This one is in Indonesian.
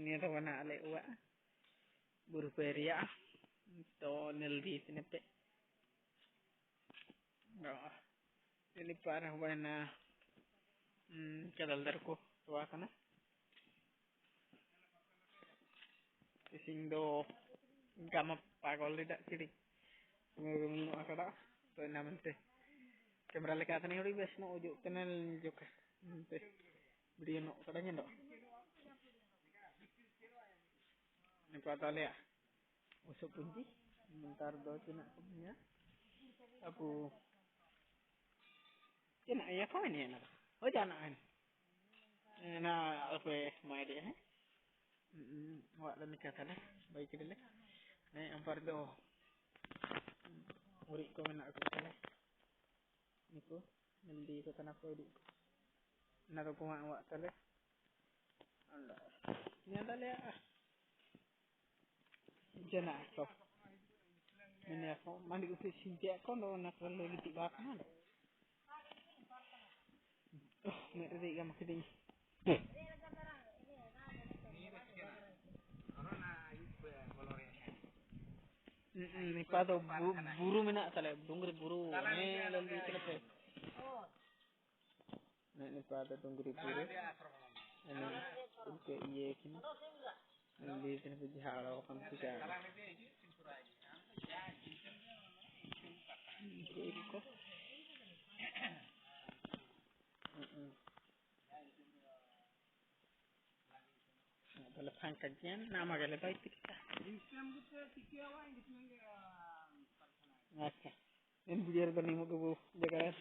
Ini ada warna ale uak. Burperia. To neldi tinepe. No. Ini parah warna kadal darko tua kana. Ising do gama pagol tidak kiri. Ngurung akada to namante. Kamera leka tani hori bes no ujuk kenal juga. Beli no kadanya no. Ini patale ya. Usuk kunci. Bentar do cina punya. Aku cina ya kau ini enak. Oh jangan. Nah, apa mai dia? Wak dan kata lah. Baik dulu. Nih ampar do. Uri ko menak ko kala. Niko nanti ko tanah ko di. Naro ko wak tale. Allah. Ni ada le. Jana ko. Ini aku mandi ko sintia ko no nak lalu di bakana. Oh, nek ri ga makiding. Ni pado buru menak tale dungri buru ne lalu kenapa? Ni pado dungri buru. Ini ke iye kini. Lalu kenapa jahara kan kita. Iko. Telepon kajian nama gale baik kita. Oke. Ini biar tadi mau ke jaga.